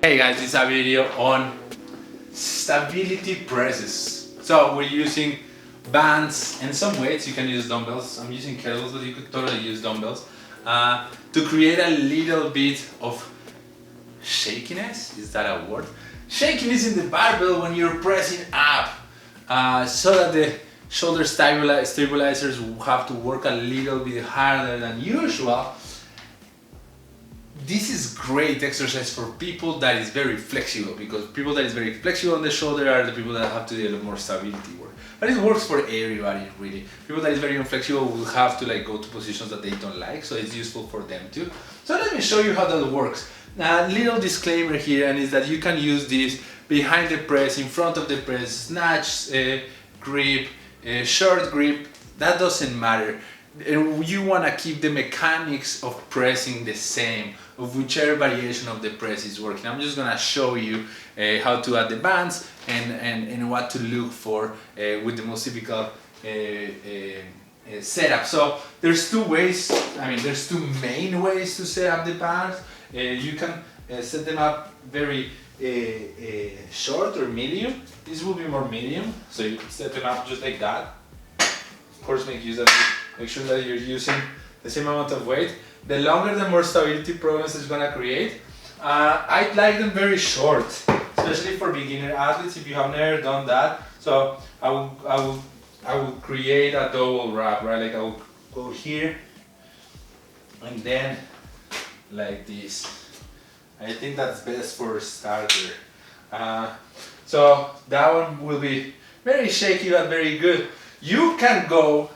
Hey guys, this is a video on stability presses. So we're using bands and some weights. You can use dumbbells. I'm using kettlebells, but you could totally use dumbbells to create a little bit of shakiness. Is that a word? Shakiness in the barbell when you're pressing up, so that the shoulder stabilizers have to work a little bit harder than usual. This is great exercise for people that is very flexible, because people that is very flexible on the shoulder are the people that have to do a lot more stability work. But it works for everybody really. People that is very inflexible will have to go to positions that they don't like, so it's useful for them too. So let me show you how that works. Now, a little disclaimer here, and is that you can use this behind the press, in front of the press, snatch, grip, short grip, that doesn't matter. You want to keep the mechanics of pressing the same, of whichever variation of the press is working. I'm just going to show you how to add the bands and what to look for with the most typical setup. So there's two ways, there's two main ways to set up the bands. You can set them up very short or medium. This will be more medium, so you can set them up just like that. Of course, make sure that you're using the same amount of weight. The longer, the more stability problems it's gonna create. I like them very short, especially for beginner athletes if you have never done that. So I will create a double wrap, right? Like I will go here and then like this. I think that's best for a starter. So that one will be very shaky but very good. You can go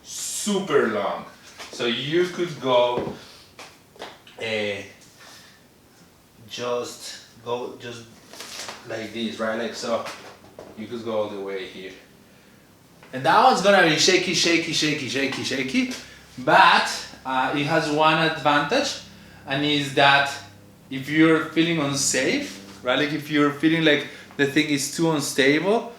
super long, so you could go just like this, right? Like so, you could go all the way here, and that one's gonna be shaky, but it has one advantage, and is that if you're feeling unsafe, right? Like if you're feeling like the thing is too unstable,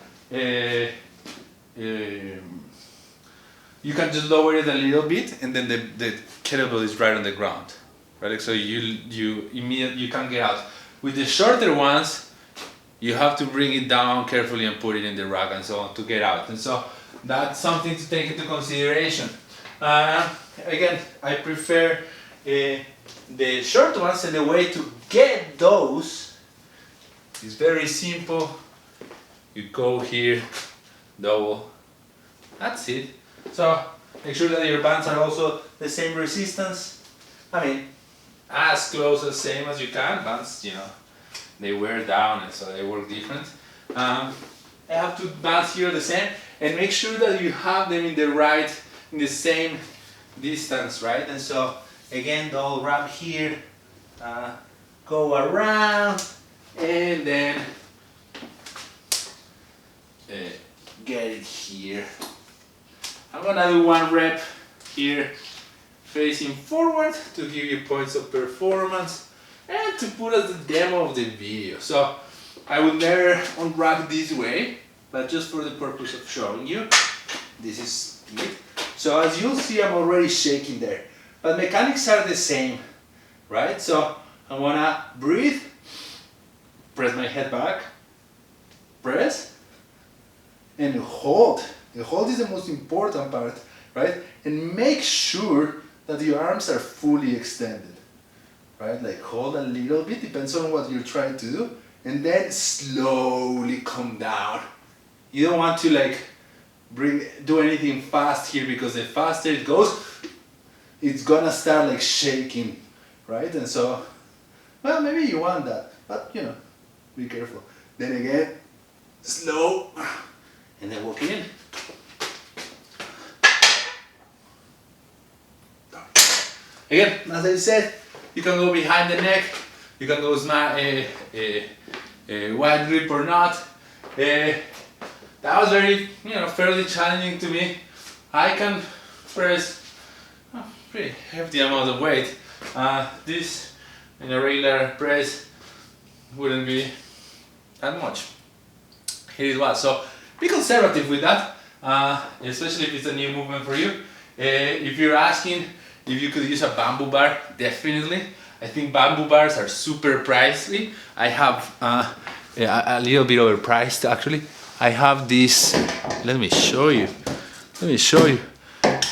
you can just lower it a little bit, and then the kettlebell is right on the ground, right? Like so you can't get out. With the shorter ones, you have to bring it down carefully and put it in the rack and so on to get out. And so that's something to take into consideration. Again, I prefer the short ones, and the way to get those is very simple. You go here, double, that's it. So make sure that your bands are also the same resistance. As close as same as you can. Bands, they wear down, and so they work different. I have two bands here the same, and make sure that you have them in the same distance, right? And so again, double wrap here, go around, and then get it here. I'm gonna do one rep here facing forward to give you points of performance and to put as the demo of the video. So I will never unwrap this way, but just for the purpose of showing you, this is it. So as you'll see, I'm already shaking there, but mechanics are the same, right? So I wanna breathe, press my head back, press, and hold. The hold is the most important part, right? And make sure that your arms are fully extended, right? Like hold a little bit, depends on what you're trying to do, and then slowly come down. You don't want to do anything fast here, because the faster it goes, it's gonna start shaking, right? And so, well, maybe you want that, but be careful. Then again, slow, and then walk in. Again, as I said, you can go behind the neck, you can go wide grip or not. That was very, fairly challenging to me. I can press a pretty hefty amount of weight. This in a regular press wouldn't be that much. Here it was. So be conservative with that, especially if it's a new movement for you. If you're asking if you could use a bamboo bar, definitely. I think bamboo bars are super pricey. I have a little bit overpriced actually. I have this, let me show you.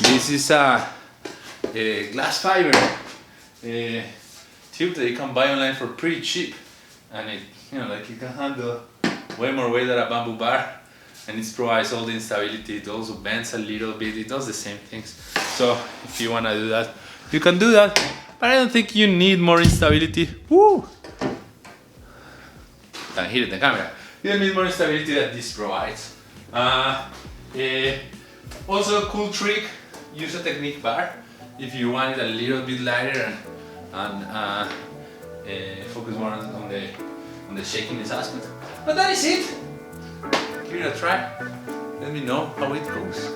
This is a glass fiber tube that you can buy online for pretty cheap. And it, like it can handle way more weight than a bamboo bar. And it provides all the instability. It also bends a little bit. It does the same things. So if you want to do that, you can do that. But I don't think you need more instability. Woo! Can hit the camera. You don't need more instability that this provides. Also a cool trick, use a technique bar if you want it a little bit lighter and focus more on the shakiness aspect. But that is it. Give it a try. Let me know how it goes.